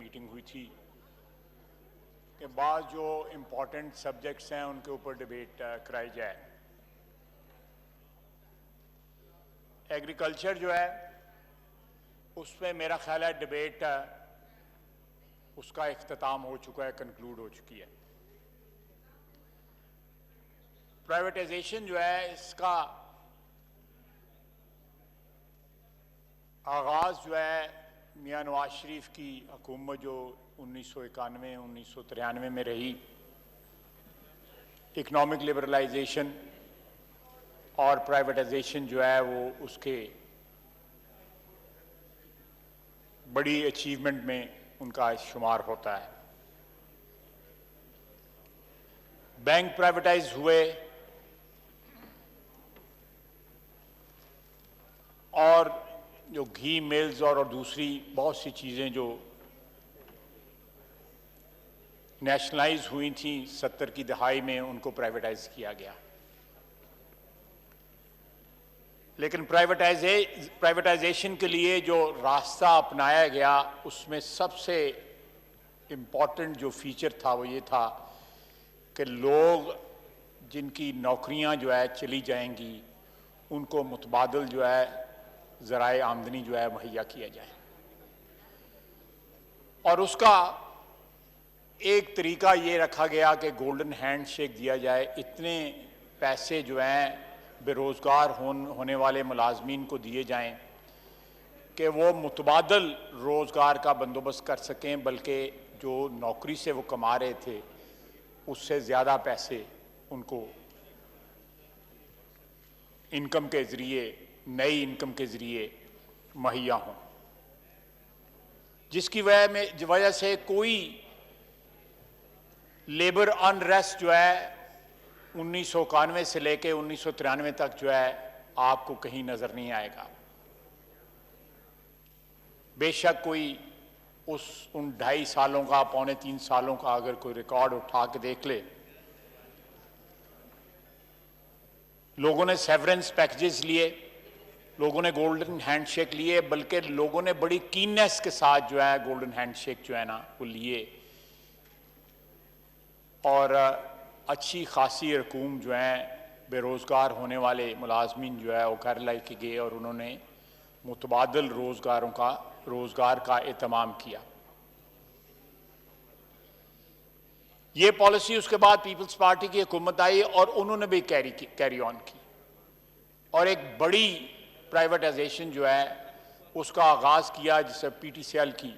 Meeting हुई थी कि बाद जो इम्पोर्टेंट सब्जेक्ट्स हैं उनके ऊपर डिबेट कराई जाए। एग्रीकल्चर जो है उसमें मेरा ख्याल है डिबेट उसका इख्तिताम हो चुका है, कंक्लूड हो चुकी है। प्राइवेटाइजेशन जो है इसका आगाज़ जो है मियां नवाज शरीफ की हुकूमत जो 1991-1993 में रही, इकनॉमिक लिबरलाइजेशन और प्राइवेटाइजेशन जो है वो उसके बड़ी अचीवमेंट में उनका शुमार होता है। बैंक प्राइवेटाइज हुए और जो घी मिल्स और दूसरी बहुत सी चीज़ें जो नेशनलाइज हुई थी 70 की दहाई में, उनको प्राइवेटाइज किया गया। लेकिन प्राइवेटाइजेशन के लिए जो रास्ता अपनाया गया उसमें सबसे इम्पॉर्टेंट जो फीचर था वो ये था कि लोग जिनकी नौकरियां जो है चली जाएंगी उनको मुतबादल जो है ज़राए आमदनी जो है मुहैया किया जाए। और उसका एक तरीका ये रखा गया कि गोल्डन हैंडशेक दिया जाए। इतने पैसे जो हैं बेरोज़गार होने वाले मुलाजमीन को दिए जाएं कि वो मुतबादल रोज़गार का बंदोबस्त कर सकें, बल्कि जो नौकरी से वो कमा रहे थे उससे ज़्यादा पैसे उनको इनकम के ज़रिए, नई इनकम के ज़रिए मुहैया हों, जिसकी वजह से कोई लेबर अनरेस्ट जो है 1991 से लेकर 1993 तक जो है आपको कहीं नजर नहीं आएगा। बेशक कोई उन 2.5 सालों का, 2.25 सालों का अगर कोई रिकॉर्ड उठा के देख ले, लोगों ने सेवरेंस पैकेजेस लिए, लोगों ने गोल्डन हैंडशेक लिए, बल्कि लोगों ने बड़ी कीननेस के साथ जो है गोल्डन हैंडशेक जो है ना वो लिए और अच्छी खासी रकूम जो है बेरोज़गार होने वाले मुलाजमीन जो है वो घर लेके गए और उन्होंने मुतबादल रोज़गार का एहतमाम किया। ये पॉलिसी उसके बाद पीपल्स पार्टी की हुकूमत आई और उन्होंने भी कैरी ऑन की और एक बड़ी प्राइवेटाइजेशन जो है उसका आगाज़ किया, जिससे PTCL की,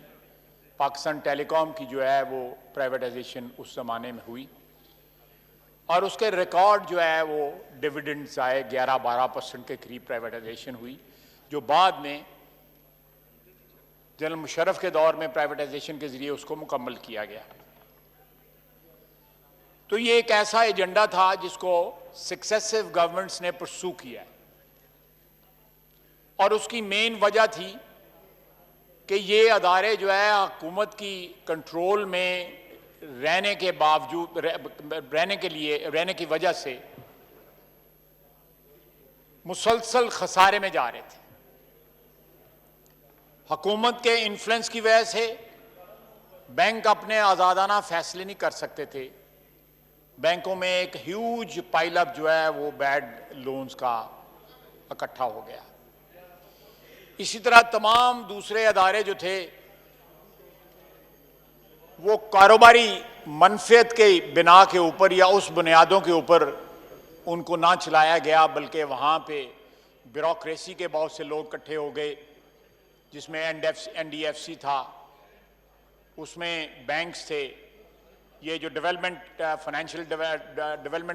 पाकिस्तान टेलीकॉम की जो है वो प्राइवेटाइजेशन उस ज़माने में हुई और उसके रिकॉर्ड जो है वो डिविडेंड्स आए, 11-12% के करीब प्राइवेटाइजेशन हुई, जो बाद में जनरल मुशर्रफ के दौर में प्राइवेटाइजेशन के जरिए उसको मुकम्मल किया गया। तो ये एक ऐसा एजेंडा था जिसको सक्सेसिव गवर्नमेंट्स ने परसू किया और उसकी मेन वजह थी कि ये अदारे जो है हुकूमत की कंट्रोल में रहने के बावजूद, रहने की वजह से मुसलसल खसारे में जा रहे थे। हुकूमत के इन्फ्लुएंस की वजह से बैंक अपने आज़ादाना फैसले नहीं कर सकते थे। बैंकों में एक ह्यूज पाइलअप जो है वो बैड लोन्स का इकट्ठा हो गया। इसी तरह तमाम दूसरे अदारे जो थे वो कारोबारी मनफियत के बिना के ऊपर या उस बुनियादों के ऊपर उनको ना चलाया गया, बल्कि वहाँ पे ब्यूरोक्रेसी के बहुत से लोग इकट्ठे हो गए, जिसमें NDFC था, उसमें बैंक्स थे, ये जो डेवलपमेंट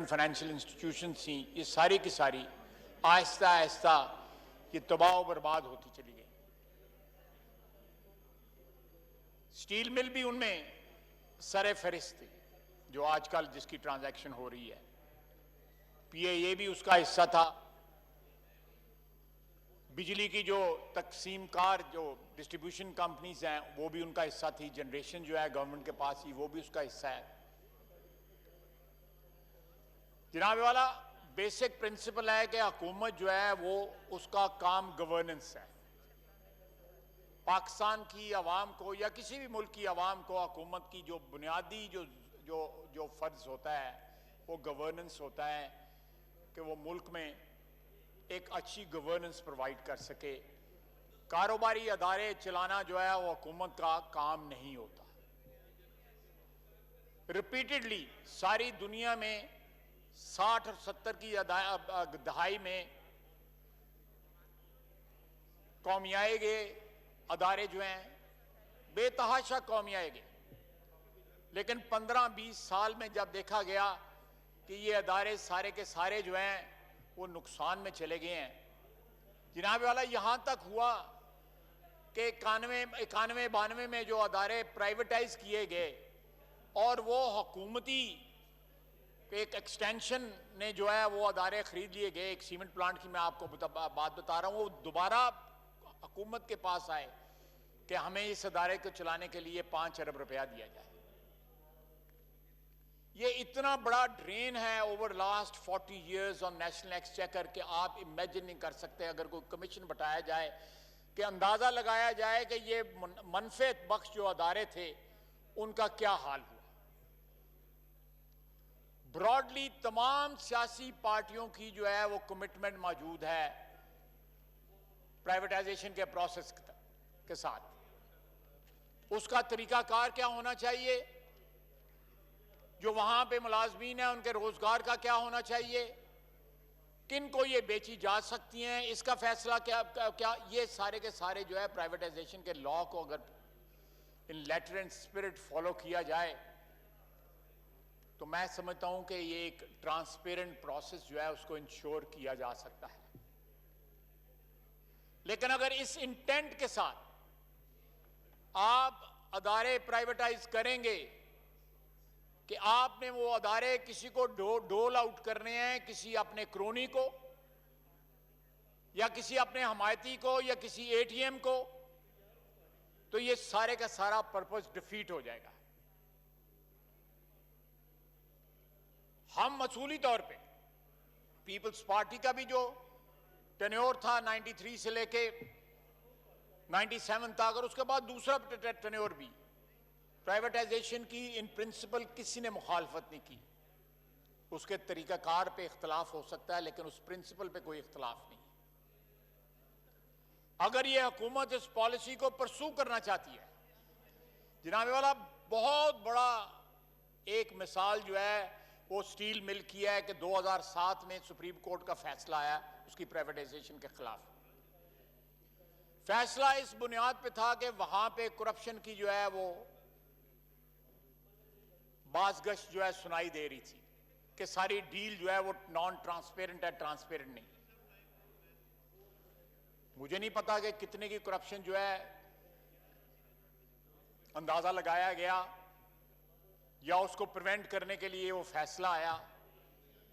फाइनेंशियल इंस्टीट्यूशन थी, ये सारी की सारी आहिस्ता आहिस्ता ये तबाह बर्बाद होती चली गई। स्टील मिल भी उनमें सरे फहरिस्त थी, जो आजकल जिसकी ट्रांजैक्शन हो रही है। PAA भी उसका हिस्सा था। बिजली की जो तकसीमकार जो डिस्ट्रीब्यूशन कंपनीज हैं वो भी उनका हिस्सा थी। जनरेशन जो है गवर्नमेंट के पास ही, वो भी उसका हिस्सा है। जनाब वाला, बेसिक प्रिंसिपल है कि हुकूमत जो है वो उसका काम गवर्नेंस है। पाकिस्तान की आवाम को या किसी भी मुल्क की आवाम को हुकूमत की जो बुनियादी जो जो जो फ़र्ज़ होता है वो गवर्नेंस होता है कि वो मुल्क में एक अच्छी गवर्नेंस प्रोवाइड कर सके। कारोबारी अदारे चलाना जो है वो हुकूमत का काम नहीं होता। रिपीटेडली सारी दुनिया में 60 और 70 की दहाई में कौमियाए गए अदारे जो हैं बेतहाशा कौमियाए गए, लेकिन 15-20 साल में जब देखा गया कि ये अदारे सारे के सारे जो हैं वो नुकसान में चले गए हैं। जनाब वाला यहाँ तक हुआ कि 91-92 में जो अदारे प्राइवेटाइज किए गए और वो हुकूमती एक एक्सटेंशन ने जो है वो अदारे खरीद लिए गए। एक सीमेंट प्लांट की मैं आपको बात बता रहा हूँ, वो दोबारा हुकूमत के पास आए कि हमें इस अदारे को चलाने के लिए 5 अरब रुपया दिया जाए। ये इतना बड़ा ड्रेन है over last 40 years on national exchequer कि आप इमेजिन नहीं कर सकते। अगर कोई कमीशन बताया जाए कि अंदाजा लगाया जाए कि ये मनफेत बख्श जो अदारे थे उनका क्या हाल हुआ। ब्रॉडली तमाम सियासी पार्टियों की जो है वो कमिटमेंट मौजूद है प्राइवेटाइजेशन के प्रोसेस के साथ। उसका तरीकाकार क्या होना चाहिए, जो वहां पे मुलाजमीन है उनके रोजगार का क्या होना चाहिए, किन को ये बेची जा सकती हैं, इसका फैसला क्या ये सारे के सारे जो है प्राइवेटाइजेशन के लॉ को अगर इन लेटर एंड स्पिरिट फॉलो किया जाए तो मैं समझता हूं कि ये एक ट्रांसपेरेंट प्रोसेस जो है उसको इंश्योर किया जा सकता है। लेकिन अगर इस इंटेंट के साथ आप अदारे प्राइवेटाइज करेंगे कि आपने वो अदारे किसी को डोल आउट करने हैं, किसी अपने क्रोनी को या किसी अपने हमायती को या किसी एटीएम को, तो ये सारे का सारा पर्पस डिफीट हो जाएगा। हम मसूली तौर पे पीपल्स पार्टी का भी जो टेन्योर था 93 से लेके 97 तक और उसके बाद दूसरा टेन्योर भी प्राइवेटाइजेशन की इन प्रिंसिपल किसी ने मुखालफत नहीं की। उसके तरीकाकार पे इख्तलाफ हो सकता है लेकिन उस प्रिंसिपल पे कोई इख्तलाफ नहीं। अगर यह हुकूमत इस पॉलिसी को परसू करना चाहती है, जनाबे वाला बहुत बड़ा एक मिसाल जो है वो स्टील मिल की है कि 2007 में सुप्रीम कोर्ट का फैसला आया उसकी प्राइवेटाइजेशन के खिलाफ। फैसला इस बुनियाद पे था कि वहां पे करप्शन की जो है वो बाज़गश जो है सुनाई दे रही थी कि सारी डील जो है वो नॉन ट्रांसपेरेंट है, ट्रांसपेरेंट नहीं। मुझे नहीं पता कि कितने की करप्शन जो है अंदाजा लगाया गया या उसको प्रिवेंट करने के लिए वो फैसला आया,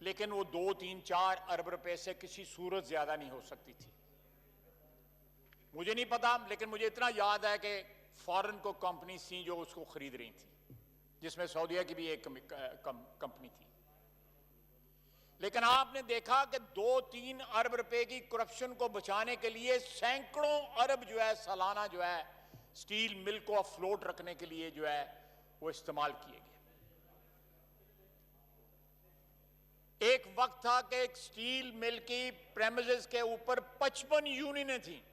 लेकिन वो 2, 3, 4 अरब रुपए से किसी सूरत ज्यादा नहीं हो सकती थी। मुझे नहीं पता, लेकिन मुझे इतना याद है कि फॉरेन को कंपनी थी जो उसको खरीद रही थी, जिसमें सऊदीया की भी एक कंपनी थी। लेकिन आपने देखा कि 2-3 अरब रुपए की करप्शन को बचाने के लिए सैकड़ों अरब जो है सालाना जो है स्टील मिल को अफ्लोट रखने के लिए जो है वो इस्तेमाल किए गए। एक वक्त था कि एक स्टील मिल की प्रेमिसेस के ऊपर 55 यूनियनें थी।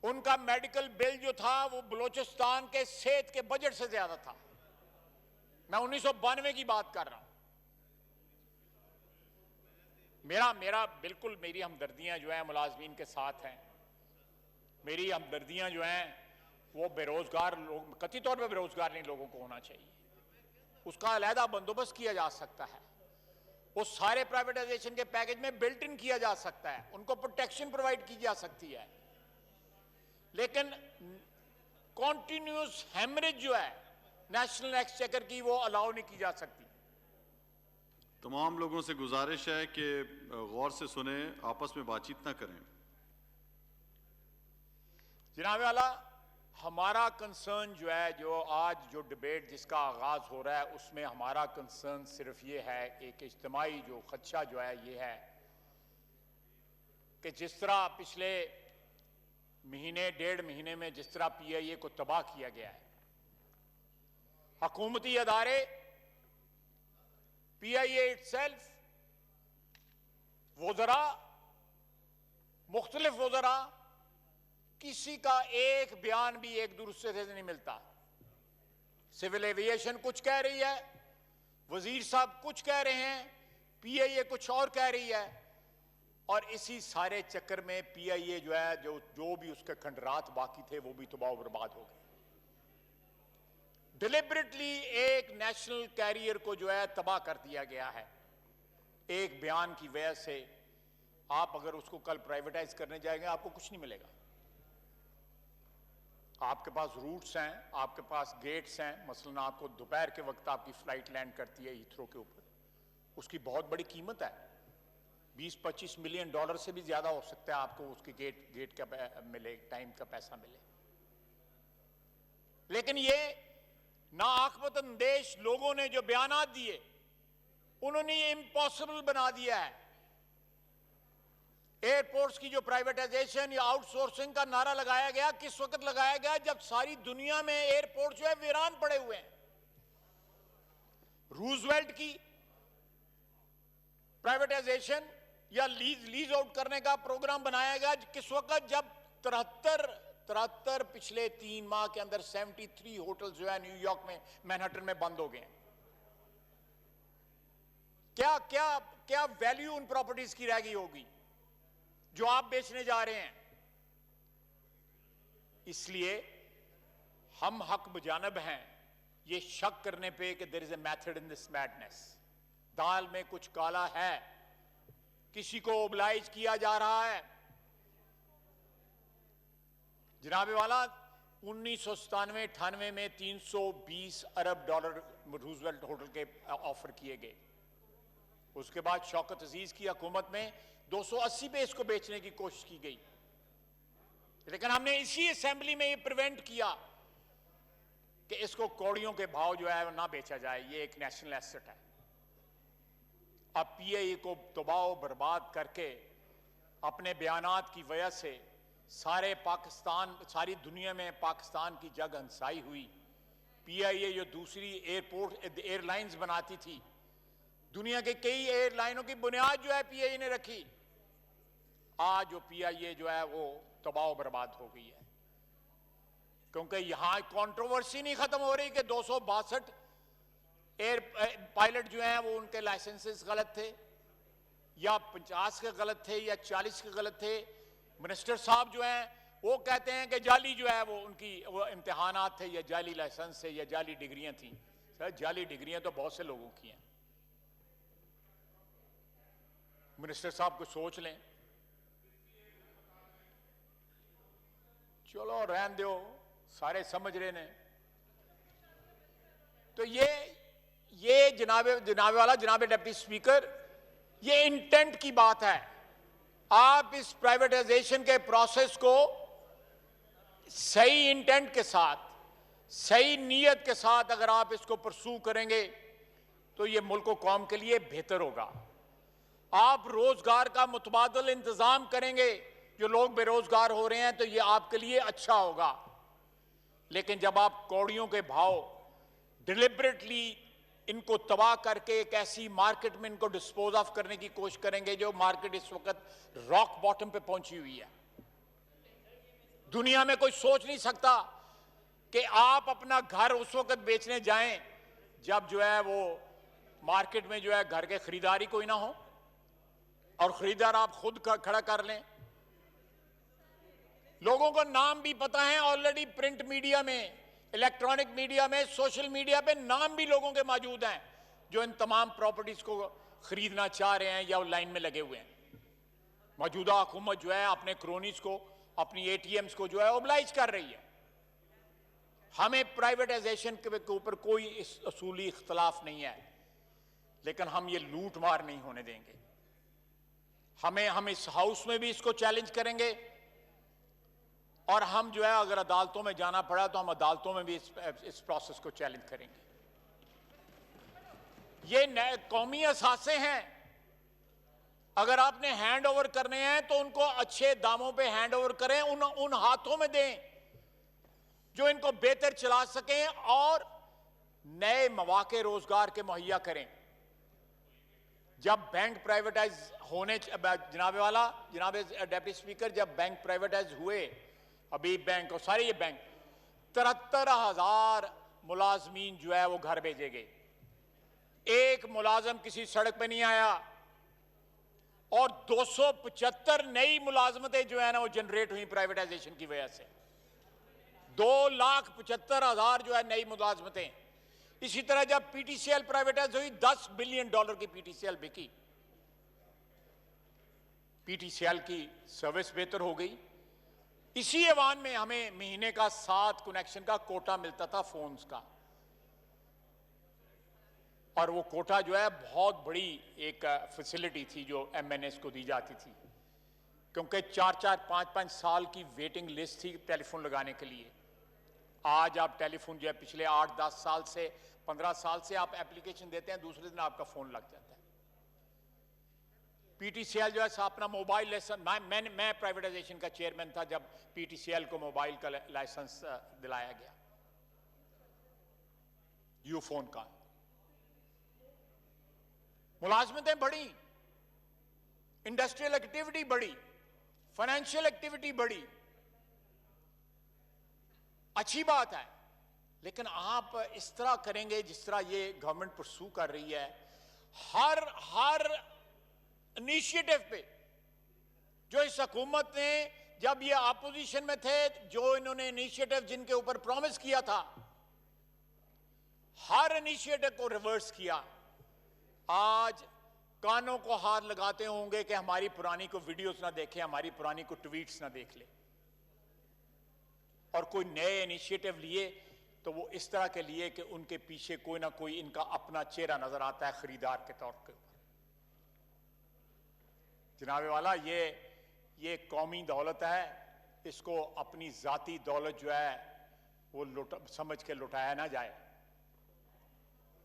उनका मेडिकल बिल जो था वो बलूचिस्तान के सेहत के बजट से ज्यादा था। मैं 1992 की बात कर रहा हूं। मेरा बिल्कुल मेरी हमदर्दियां जो हैं मुलाजमीन के साथ हैं। मेरी हमदर्दियां जो हैं वो बेरोजगार लोग, कथित तौर पर बेरोजगार नहीं लोगों को होना चाहिए, उसका अलहदा बंदोबस्त किया जा सकता है। वो सारे प्राइवेटाइजेशन के पैकेज में बिल्ट इन किया जा सकता है, उनको प्रोटेक्शन प्रोवाइड की जा सकती है। लेकिन कॉन्टिन्यूस हेमरेज जो है नेशनल एक्सचेकर की वो अलाउ नहीं की जा सकती। तमाम लोगों से गुजारिश है कि गौर से सुने, आपस में बातचीत ना करें। जनाब वाला, हमारा कंसर्न जो है, जो आज जो डिबेट जिसका आगाज हो रहा है उसमें हमारा कंसर्न सिर्फ ये है, एक इज्तिमाई जो खदशा जो है ये है कि जिस तरह पिछले महीने डेढ़ महीने में जिस तरह पीआईए को तबाह किया गया है, हुकूमती अदारे, पीआईए इटसेल्फ, वज़रा, मुख्तलिफ वज़रा, किसी का एक बयान भी एक दूसरे से नहीं मिलता। सिविल एविएशन कुछ कह रही है, वजीर साहब कुछ कह रहे हैं, पीआईए कुछ और कह रही है, और इसी सारे चक्कर में पीआईए जो है, जो भी उसके खंडरात बाकी थे वो भी तबाह बर्बाद हो गए। डिलिबरेटली एक नेशनल कैरियर को जो है तबाह कर दिया गया है एक बयान की वजह से। आप अगर उसको कल प्राइवेटाइज करने जाएंगे आपको कुछ नहीं मिलेगा। आपके पास रूट्स हैं, आपके पास गेट्स हैं। मसलन आपको दोपहर के वक्त आपकी फ्लाइट लैंड करती है हीथ्रो के ऊपर, उसकी बहुत बड़ी कीमत है, 20-25 मिलियन डॉलर से भी ज्यादा हो सकता है आपको उसकी गेट का मिले, टाइम का पैसा मिले। लेकिन ये नाआखमत अंदेश लोगों ने जो बयानात दिए, उन्होंने ये इम्पॉसिबल बना दिया है। एयरपोर्ट्स की जो प्राइवेटाइजेशन या आउटसोर्सिंग का नारा लगाया गया, किस वक्त लगाया गया? जब सारी दुनिया में एयरपोर्ट जो है वीरान पड़े हुए हैं। रूजवेल्ट की प्राइवेटाइजेशन या लीज आउट करने का प्रोग्राम बनाया गया किस वक्त? जब 73 पिछले 3 माह के अंदर 73 होटल जो है न्यूयॉर्क में, मैनहट्टन में बंद हो गए हैं। क्या क्या क्या वैल्यू उन प्रॉपर्टीज की रह गई होगी जो आप बेचने जा रहे हैं? इसलिए हम हक बजानब हैं ये शक करने पे कि there is a method in this madness. दाल में कुछ काला है, किसी को ओबलाइज किया जा रहा है। जनाबे वाला 1997-98 में 320 अरब डॉलर रूजवेल्ट होटल के ऑफर किए गए। उसके बाद शौकत अजीज की हुकूमत में 280 पे इसको बेचने की कोशिश की गई, लेकिन हमने इसी असेंबली में ये प्रिवेंट किया कि इसको कौड़ियों के भाव जो है ना बेचा जाए। ये एक नेशनल एसेट है। अब पीआईए को तबाह बर्बाद करके अपने बयानात की वजह से सारे पाकिस्तान, सारी दुनिया में पाकिस्तान की जग हंसाई हुई। पीआईए जो दूसरी एयरलाइंस बनाती थी, दुनिया के कई एयरलाइनों की बुनियाद जो है पीआईए ने रखी। आज जो पीआईए जो है वो तबाह बर्बाद हो गई है, क्योंकि यहां कंट्रोवर्सी नहीं खत्म हो रही कि 262 एयर पायलट जो हैं वो उनके लाइसेंसेस गलत थे, या 50 के गलत थे, या 40 के गलत थे। मिनिस्टर साहब जो हैं वो कहते हैं कि जाली जो है वो उनकी वो इम्तिहानात थे, या जाली लाइसेंस थे, या जाली डिग्रियां थी। सर, जाली डिग्रियां तो बहुत से लोगों की हैं। मिनिस्टर साहब को सोच लें। चलो रहन दो, सारे समझ रहे ने। तो ये जनाबे वाला, जनाबे डिप्टी स्पीकर, ये इंटेंट की बात है। आप इस प्राइवेटाइजेशन के प्रोसेस को सही इंटेंट के साथ, सही नीयत के साथ अगर आप इसको परसू करेंगे तो ये मुल्क और कौम के लिए बेहतर होगा। आप रोजगार का मुतबादल इंतजाम करेंगे, जो लोग बेरोजगार हो रहे हैं, तो ये आपके लिए अच्छा होगा। लेकिन जब आप कौड़ियों के भाव डिलिबरेटली इनको तबाह करके एक ऐसी मार्केट में इनको डिस्पोज ऑफ करने की कोशिश करेंगे, जो मार्केट इस वक्त रॉक बॉटम पे पहुंची हुई है। दुनिया में कोई सोच नहीं सकता कि आप अपना घर उस वक्त बेचने जाएं जब जो है वो मार्केट में जो है घर के खरीदारी कोई ना हो, और खरीदार आप खुद खड़ा कर लें। लोगों को नाम भी पता है ऑलरेडी, प्रिंट मीडिया में, इलेक्ट्रॉनिक मीडिया में, सोशल मीडिया पे नाम भी लोगों के मौजूद हैं जो इन तमाम प्रॉपर्टीज को खरीदना चाह रहे हैं या लाइन में लगे हुए हैं। मौजूदा हुकूमत जो है अपने क्रोनीज को, अपनी एटीएम्स को जो है ओबलाइज कर रही है। हमें प्राइवेटाइजेशन के ऊपर कोई इस असूली इख्तलाफ नहीं है, लेकिन हम ये लूट मार नहीं होने देंगे। हम इस हाउस में भी इसको चैलेंज करेंगे, और हम जो है अगर अदालतों में जाना पड़ा तो हम अदालतों में भी इस प्रोसेस को चैलेंज करेंगे। ये कौमी असासे हैं। अगर आपने हैंड ओवर करने हैं तो उनको अच्छे दामों पे हैंड ओवर करें, उन हाथों में दें जो इनको बेहतर चला सकें और नए मौके रोजगार के मुहैया करें। जब बैंक प्राइवेटाइज होने, जनाब डिप्टी स्पीकर, जब बैंक प्राइवेटाइज हुए, अभी बैंक और सारे ये बैंक, 73,000 मुलाजमीन जो है वो घर भेजे गए। एक मुलाजम किसी सड़क पे नहीं आया और 275 नई मुलाजमतें जो है ना वो जनरेट हुई प्राइवेटाइजेशन की वजह से। 2,75,000 जो है नई मुलाजमतें। इसी तरह जब पीटीसीएल प्राइवेटाइज हुई, $10 बिलियन की पीटीसीएल बिकी। पीटीसीएल की सर्विस बेहतर हो गई। इसी ऐवान में हमें महीने का 7 कनेक्शन का कोटा मिलता था फोन्स का, और वो कोटा जो है बहुत बड़ी एक फैसिलिटी थी जो एमएनएस को दी जाती थी, क्योंकि 4-4, 5-5 साल की वेटिंग लिस्ट थी टेलीफोन लगाने के लिए। आज आप टेलीफोन जो है पिछले 8-10 साल से, 15 साल से आप एप्लीकेशन देते हैं, दूसरे दिन आपका फोन लग जाता है। पीटीसीएल जो है अपना मोबाइल लाइसेंस, मैं प्राइवेटाइजेशन का चेयरमैन था जब पीटीसीएल को मोबाइल का लाइसेंस दिलाया गया, यूफोन का। मुलाजमतें बढ़ी, इंडस्ट्रियल एक्टिविटी बढ़ी, फाइनेंशियल एक्टिविटी बढ़ी, अच्छी बात है। लेकिन आप इस तरह करेंगे जिस तरह ये गवर्नमेंट परसू कर रही है, हर इनिशिएटिव पे जो इस हुकूमत ने, जब ये अपोजिशन में थे, जो इन्होंने इनिशिएटिव जिनके ऊपर प्रॉमिस किया था, हर इनिशिएटिव को रिवर्स किया। आज कानों को हाथ लगाते होंगे कि हमारी पुरानी को वीडियोस ना देखें, हमारी पुरानी को ट्वीट्स ना देख ले, और कोई नए इनिशिएटिव लिए तो वो इस तरह के लिए कि उनके पीछे कोई ना कोई इनका अपना चेहरा नजर आता है खरीदार के तौर पे। जनाबे वाला, ये कौमी दौलत है, इसको अपनी जाती दौलत जो है वो समझ के लुटाया ना जाए।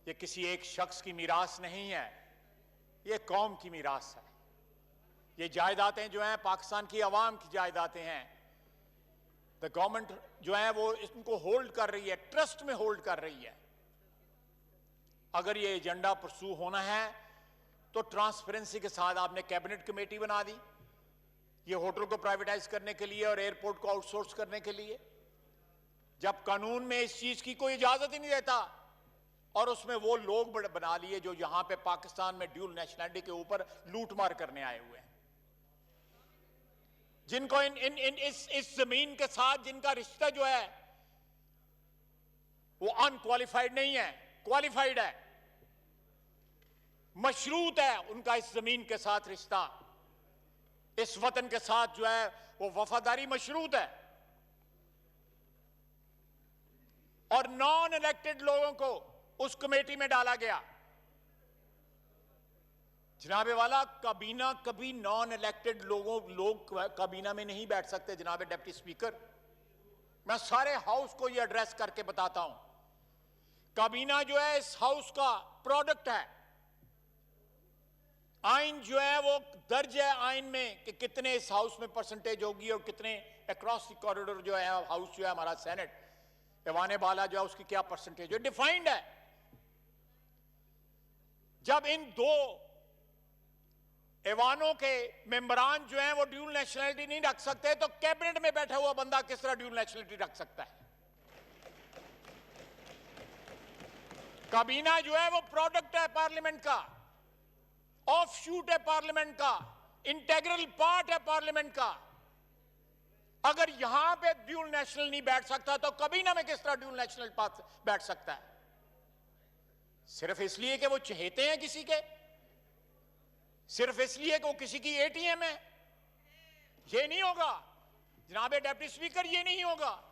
ये किसी एक शख्स की मीरास नहीं है, ये कौम की मीरास है। ये जायदादें जो हैं पाकिस्तान की आवाम की जायदादें हैं। द गवर्नमेंट जो है वो इनको होल्ड कर रही है, ट्रस्ट में होल्ड कर रही है। अगर ये एजेंडा परसू होना है तो ट्रांसपेरेंसी के साथ आपने कैबिनेट कमेटी बना दी, ये होटल को प्राइवेटाइज करने के लिए और एयरपोर्ट को आउटसोर्स करने के लिए, जब कानून में इस चीज की कोई इजाजत ही नहीं देता, और उसमें वो लोग बना लिए जो यहां पे पाकिस्तान में ड्यूल नेशनलिटी के ऊपर लूटमार करने आए हुए हैं, जिनको इस जमीन के साथ जिनका रिश्ता जो है वो अनक्वालिफाइड नहीं है, क्वालिफाइड है, मशरूत है उनका इस जमीन के साथ रिश्ता, इस वतन के साथ जो है वो वफादारी मशरूत है। और नॉन इलेक्टेड लोगों को उस कमेटी में डाला गया। जनाबे वाला, काबीना कभी नॉन इलेक्टेड लोग काबीना में नहीं बैठ सकते। जनाबे डिप्टी स्पीकर, मैं सारे हाउस को यह एड्रेस करके बताता हूं, काबीना जो है इस हाउस का प्रोडक्ट है। आइन जो है वो दर्ज है आइन में कि कितने इस हाउस में परसेंटेज होगी और कितने अक्रॉस द कॉरिडोर जो है हाउस जो है हमारा सेनेट ऐवान बाला जो है उसकी क्या परसेंटेज है, डिफाइंड है। जब इन दो ऐवानों के मेंबरान जो हैं वो ड्यूल नेशनलिटी नहीं रख सकते, तो कैबिनेट में बैठा हुआ बंदा किस तरह ड्यूल नेशनलिटी रख सकता है? काबीना जो है वो प्रोडक्ट है पार्लियामेंट का, ऑफशूट है पार्लियामेंट का, इंटेग्रल पार्ट है पार्लियामेंट का। अगर यहां पे ड्यूल नेशनल नहीं बैठ सकता तो काबीना में किस तरह ड्यूल नेशनल बैठ सकता है? सिर्फ इसलिए कि वो चहेते हैं किसी के, सिर्फ इसलिए कि वो किसी की एटीएम है? ये नहीं होगा जनाबे डिप्टी स्पीकर, ये नहीं होगा।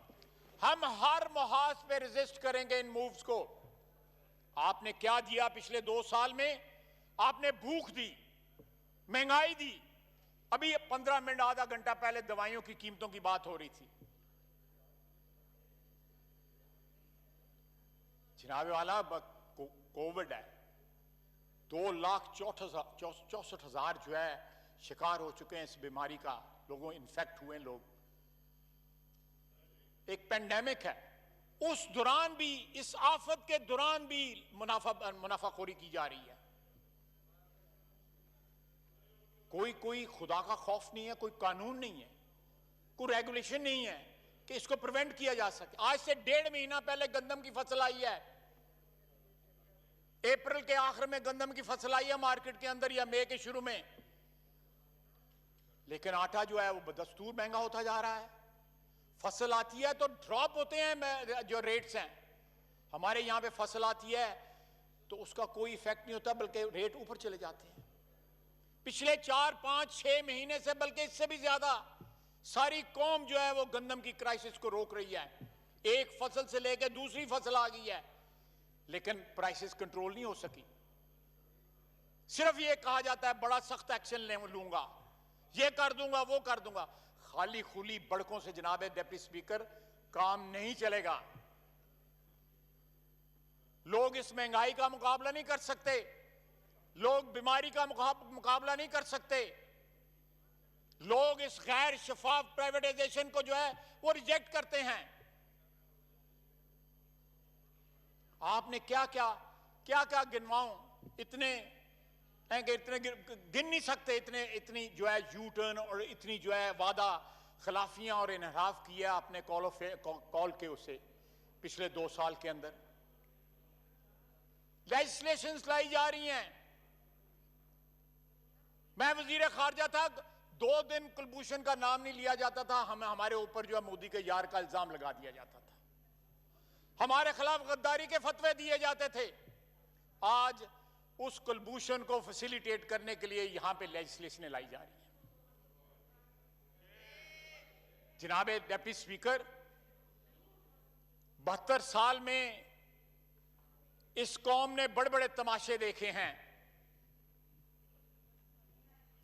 हम हर मुहाज पे रेजिस्ट करेंगे इन मूव्स को। आपने क्या दिया पिछले 2 साल में? आपने भूख दी, महंगाई दी। अभी 15 मिनट आधा घंटा पहले दवाइयों की कीमतों की बात हो रही थी। जनाबे वाला, कोविड है, 2,64,000 जो है शिकार हो चुके हैं इस बीमारी का, लोगों इन्फेक्ट हुए लोग, एक पेंडेमिक है, उस दौरान भी, इस आफत के दौरान भी मुनाफाखोरी की जा रही है। कोई खुदा का खौफ नहीं है, कोई कानून नहीं है, कोई रेगुलेशन नहीं है कि इसको प्रिवेंट किया जा सके। आज से 1.5 महीना पहले गंदम की फसल आई है, अप्रैल के आखिर में गंदम की फसल आई है मार्केट के अंदर, या मई के शुरू में, लेकिन आटा जो है वो बदस्तूर महंगा होता जा रहा है। फसल आती है तो ड्रॉप होते हैं जो रेट्स हैं, हमारे यहां पे फसल आती है तो उसका कोई इफेक्ट नहीं होता, बल्कि रेट ऊपर चले जाते हैं। पिछले 4, 5, 6 महीने से, बल्कि इससे भी ज्यादा, सारी कौम जो है वो गंदम की क्राइसिस को रोक रही है। एक फसल से लेकर दूसरी फसल आ गई है, लेकिन प्राइसेस कंट्रोल नहीं हो सकी। सिर्फ ये कहा जाता है बड़ा सख्त एक्शन लूंगा, ये कर दूंगा, वो कर दूंगा। खाली खुली बड़कों से जनाब डिप्टी स्पीकर काम नहीं चलेगा। लोग इस महंगाई का मुकाबला नहीं कर सकते, लोग बीमारी का मुकाबला नहीं कर सकते, लोग इस गैर शफाफ प्राइवेटाइजेशन को जो है वो रिजेक्ट करते हैं। आपने क्या क्या गिनवाऊं, इतने हैं कि इतने गिन नहीं सकते, इतनी जो है यू टर्न और इतनी जो है वादा खिलाफियां और इनहराफ किया आपने कॉल के उसे पिछले 2 साल के अंदर। लेजिस्लेशंस लाई जा रही हैं। मैं वजीर खारजा था, 2 दिन कुलभूषण का नाम नहीं लिया जाता था, हमारे ऊपर जो है मोदी के यार का इल्जाम लगा दिया जाता था, हमारे खिलाफ गद्दारी के फतवे दिए जाते थे। आज उस कुलभूषण को फैसिलिटेट करने के लिए यहां पे लेजिस्लेशन लाई जा रही है। जनाब डिप्टी स्पीकर, 72 साल में इस कौम ने बड़े बड़े तमाशे देखे हैं,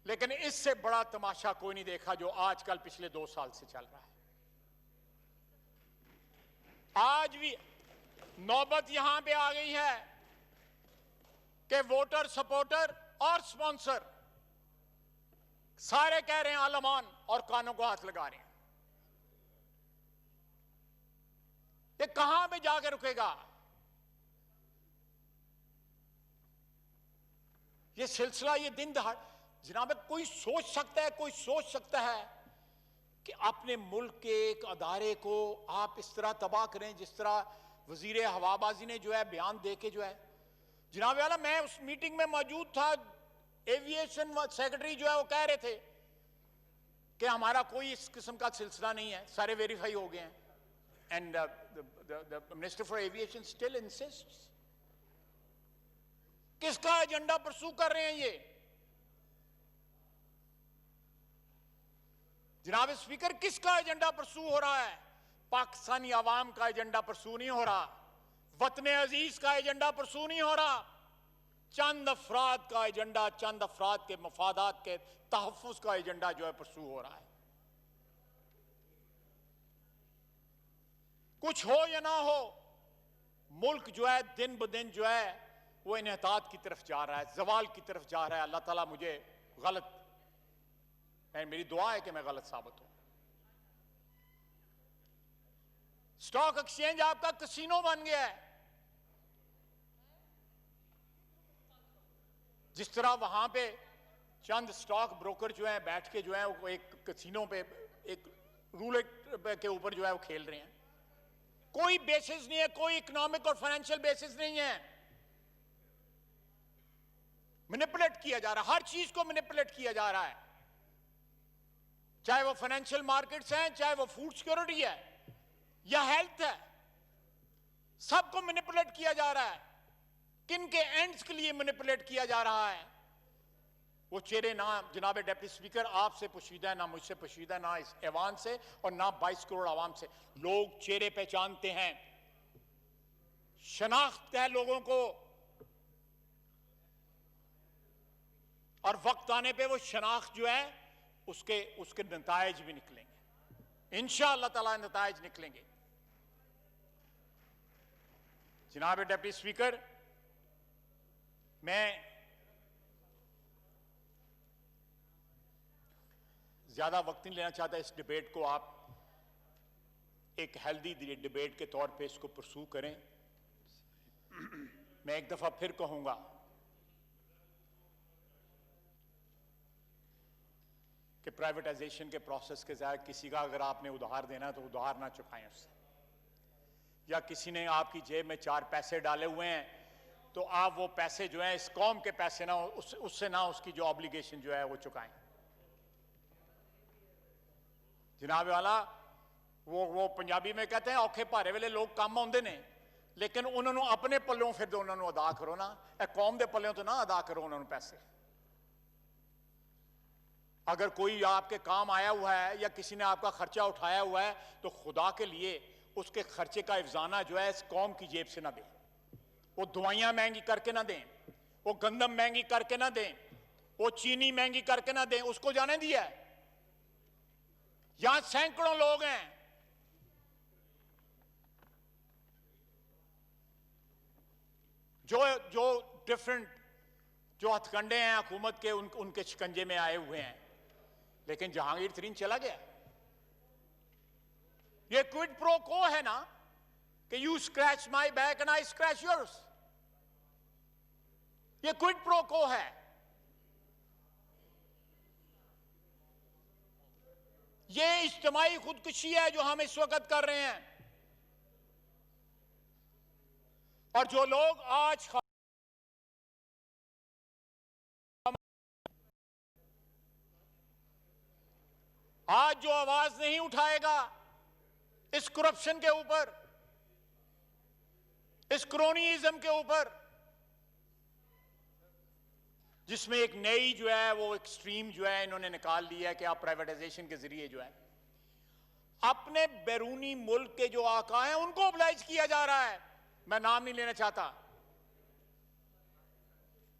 लेकिन इससे बड़ा तमाशा कोई नहीं देखा जो आजकल पिछले 2 साल से चल रहा है। आज भी नौबत यहां पे आ गई है कि वोटर, सपोर्टर और स्पॉन्सर सारे कह रहे हैं आलमान और कानों को हाथ लगा रहे हैं। ये कहां पे जाकर रुकेगा? ये सिलसिला, ये दिन दहाड़, जनाब कोई सोच सकता है कि अपने मुल्क के एक अदारे को आप इस तरह तबाह करें जिस तरह वजीर हवाबाजी ने जो है बयान दे के जो है। जनाब वाला, मैं उस मीटिंग में मौजूद था, एविएशन सेक्रेटरी जो है वो कह रहे थे कि हमारा कोई इस किस्म का सिलसिला नहीं है, सारे वेरीफाई हो गए हैं। And the minister for aviation still इंसिस्ट्स। किसका एजेंडा परसू कर रहे हैं ये? जनाब स्पीकर, किसका एजेंडा परसू हो रहा है? पाकिस्तानी आवाम का एजेंडा परसू नहीं हो रहा, वतन अजीज का एजेंडा परसू नहीं हो रहा, चंद अफराद का एजेंडा, चंद अफराद के मफादात के तहफ्फुज का एजेंडा जो है परसू हो रहा है। कुछ हो या ना हो, मुल्क जो है दिन ब दिन जो है वो इन्हतात की तरफ जा रहा है, जवाल की तरफ जा रहा है। अल्लाह ताला मुझे गलत, मेरी दुआ है कि मैं गलत साबित हूं। स्टॉक एक्सचेंज आपका कसीनो बन गया है। जिस तरह वहां पे चंद स्टॉक ब्रोकर जो है बैठ के जो है वो एक कसीनो पे, एक रूलेट के ऊपर जो है वो खेल रहे हैं, कोई बेसिस नहीं है, कोई इकोनॉमिक और फाइनेंशियल बेसिस नहीं है। मैनिपुलेट किया जा रहा है, हर चीज को मैनिपुलेट किया जा रहा है, चाहे वो फाइनेंशियल मार्केट्स हैं, चाहे वो फूड सिक्योरिटी है या हेल्थ है, सबको मैनिपुलेट किया जा रहा है। किन के एंड्स के लिए मैनिपुलेट किया जा रहा है? वो चेहरे ना जनाब डिप्टी स्पीकर आपसे पोशीदा है, ना मुझसे पोशीदा है, ना इस ऐवान से और ना 22 करोड़ आवाम से। लोग चेहरे पहचानते हैं, शनाख्त है लोगों को, और वक्त आने पे वो शनाख्त जो है उसके नतायज भी निकलेंगे, इंशाअल्लाह ताला नतायज निकलेंगे। जनाब डिप्टी स्पीकर, मैं ज्यादा वक्त नहीं लेना चाहता। इस डिबेट को आप एक हेल्दी डिबेट के तौर पे इसको परसू करें। मैं एक दफा फिर कहूंगा कि प्राइवेटाइजेशन के प्रोसेस के जरिए किसी का अगर आपने उधार देना है तो उधार ना चुकाएं उससे, या किसी ने आपकी जेब में 4 पैसे डाले हुए हैं तो आप वो पैसे जो है इस कौम के पैसे ना उससे ना उसकी जो ऑब्लिगेशन जो है वो चुकाएं। जनाब वाला वो पंजाबी में कहते हैं औखे भारे वेले लोग काम आउंदे ने, लेकिन उन्होंने अपने पल्लों फिर उन्होंने अदा करो ना, कौम के पल्लों तो ना अदा करो उन्होंने पैसे। अगर कोई आपके काम आया हुआ है या किसी ने आपका खर्चा उठाया हुआ है तो खुदा के लिए उसके खर्चे का इफ्जाना जो है इस कौम की जेब से ना दें। वो दवाइयां महंगी करके ना दें, वो गंदम महंगी करके ना दें, वो चीनी महंगी करके ना दें, उसको जाने दिया है। यहां सैकड़ों लोग हैं जो डिफरेंट जो हथकंडे हैं हुकूमत के उनके शिकंजे में आए हुए हैं, लेकिन जहांगीर तरीन चला गया। ये क्विड प्रो को है ना कि you scratch my back and I scratch yours. ये क्विड प्रो को है। ये इज्तिमाई खुदकुशी है जो हम इस वक्त कर रहे हैं। और जो लोग आज जो आवाज नहीं उठाएगा इस करप्शन के ऊपर, इस क्रोनिज्म के ऊपर, जिसमें एक नई जो है वो एक्सट्रीम जो है इन्होंने निकाल लिया है कि आप प्राइवेटाइजेशन के जरिए जो है अपने बैरूनी मुल्क के जो आका हैं उनको ऑब्लाइज किया जा रहा है। मैं नाम नहीं लेना चाहता,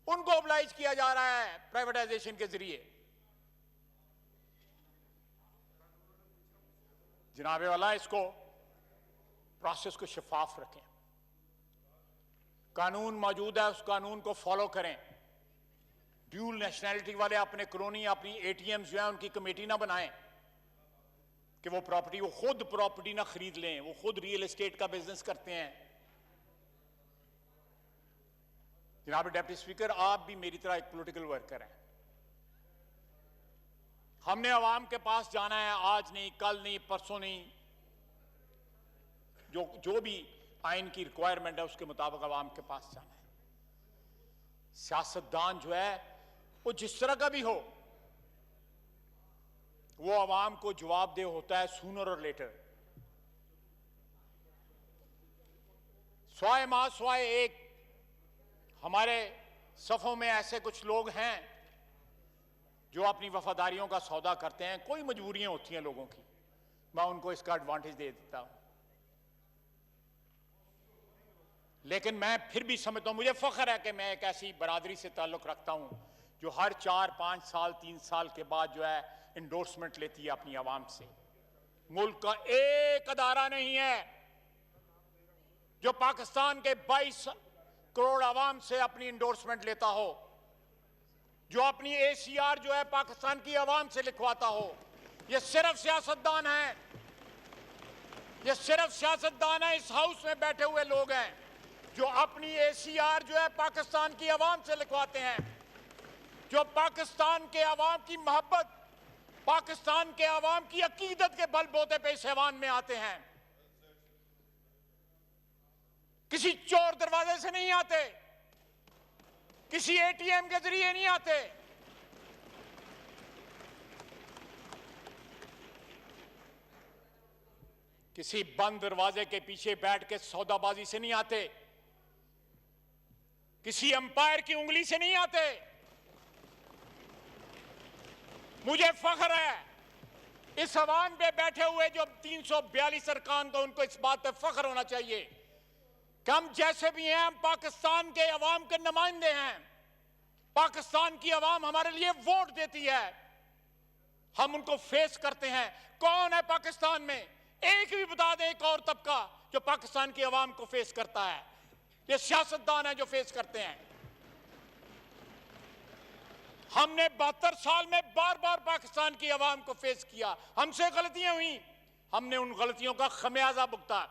उनको ऑब्लाइज किया जा रहा है प्राइवेटाइजेशन के जरिए। जनाबे वाला इसको प्रोसेस को शफाफ रखें। कानून मौजूद है, उस कानून को फॉलो करें। ड्यूल नेशनैलिटी वाले अपने क्रोनी अपनी एटीएम्स जो है उनकी कमेटी ना बनाएं कि वो खुद प्रॉपर्टी ना खरीद लें, वो खुद रियल एस्टेट का बिजनेस करते हैं। जनाब डिप्टी स्पीकर, आप भी मेरी तरह एक पॉलिटिकल वर्कर हैं। हमने अवाम के पास जाना है, आज नहीं, कल नहीं, परसों नहीं, जो भी आइन की रिक्वायरमेंट है उसके मुताबिक अवाम के पास जाना है। सियासतदान जो है वो जिस तरह का भी हो, वो अवाम को जवाबदेह होता है सूनर और लेटर। स्वाय माह स्वाय एक हमारे सफों में ऐसे कुछ लोग हैं जो अपनी वफादारियों का सौदा करते हैं। कोई मजबूरियां होती हैं लोगों की, मैं उनको इसका एडवांटेज दे देता हूं, लेकिन मैं फिर भी समझता हूं, मुझे फख्र है कि मैं एक ऐसी बरादरी से ताल्लुक रखता हूं जो हर 4, 5 साल 3 साल के बाद जो है इंडोर्समेंट लेती है अपनी आवाम से। मुल्क का एक अदारा नहीं है जो पाकिस्तान के 22 करोड़ आवाम से अपनी इंडोर्समेंट लेता हो, जो अपनी ACR जो है पाकिस्तान की आवाम से लिखवाता हो। ये सिर्फ सियासतदान है, ये सिर्फ सियासतदान है, इस हाउस में बैठे हुए लोग हैं जो अपनी ACR जो है पाकिस्तान की आवाम से लिखवाते हैं, जो पाकिस्तान के आवाम की मोहब्बत, पाकिस्तान के आवाम की अकीदत के बलबूते पे इस ऐवान में आते हैं। किसी चोर दरवाजे से नहीं आते, किसी ATM के जरिए नहीं आते, किसी बंद दरवाजे के पीछे बैठ के सौदाबाजी से नहीं आते, किसी अंपायर की उंगली से नहीं आते। मुझे फख्र है इस अवाम पे बैठे हुए जो 342 अरकान को, उनको इस बात पे फख्र होना चाहिए कि हम जैसे भी हैं, हम पाकिस्तान के अवाम के नुमाइंदे हैं। पाकिस्तान की अवाम हमारे लिए वोट देती है, हम उनको फेस करते हैं। कौन है पाकिस्तान में, एक भी बता दे एक और तबका जो पाकिस्तान की अवाम को फेस करता है? ये सियासतदान है जो फेस करते हैं। हमने 72 साल में बार बार पाकिस्तान की आवाम को फेस किया, हमसे गलतियां हुई, हमने उन गलतियों का खमियाजा भुगता,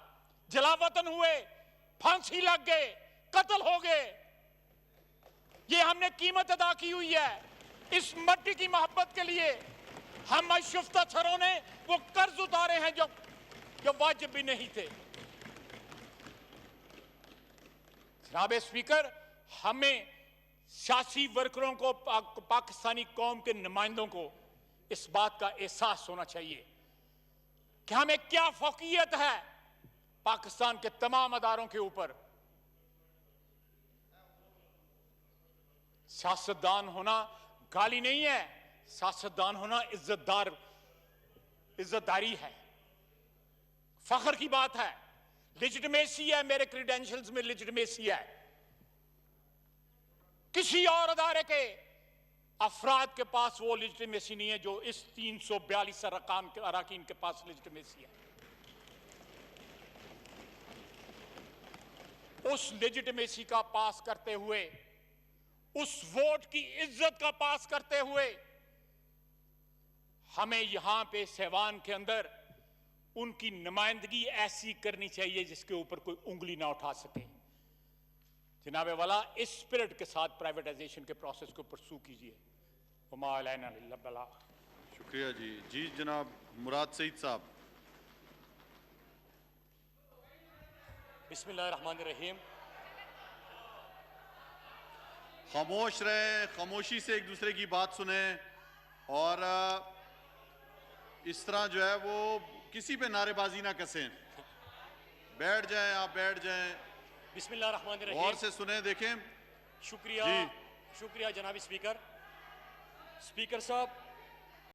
जलावतन हुए, फांसी लग गए, कत्ल हो गए, ये हमने कीमत अदा की हुई है। इस मट्टी की मोहब्बत के लिए हम अशुफ्ता सरों ने वो कर्ज उतारे हैं जो वाजिब भी नहीं थे। जनाब स्पीकर, हमें सियासी वर्करों को, पाकिस्तानी कौम के नुमाइंदों को इस बात का एहसास होना चाहिए कि हमें क्या फौकियत है पाकिस्तान के तमाम अदारों के ऊपर। सियासतदान होना गाली नहीं है, सियासतदान होना इज्जतदारी है, फख्र की बात है, लेजिटिमेसी है। मेरे क्रीडेंशियल्स में लेजिटिमेसी है। किसी और अदारे के अफराद के पास वो लेजिटिमेसी नहीं है जो इस 342 अरकान के पास लेजिटिमेसी है। उस लेजिटिमेसी का पास करते हुए, उस वोट की इज्जत का पास करते हुए, हमें यहां पे सहवान के अंदर उनकी नुमाइंदगी ऐसी करनी चाहिए जिसके ऊपर कोई उंगली ना उठा सके। जनाब वाला, इस स्पिरिट के साथ प्राइवेटाइजेशन के प्रोसेस को परसू कीजिए। शुक्रिया जी। जी जनाब मुराद सईद साहब। बिस्मिल्लाहिर्रहमानिर्रहीम। खामोश रहे, खामोशी से एक दूसरे की बात सुने और इस तरह जो है वो किसी पे नारेबाजी ना कसें। बैठ जाएं, आप बैठ जाएं, बिस्मिल्लाहिर्रहमानिर्रहीम। गौर से सुने, देखें। शुक्रिया, जी। शुक्रिया जनाब स्पीकर। स्पीकर साहब,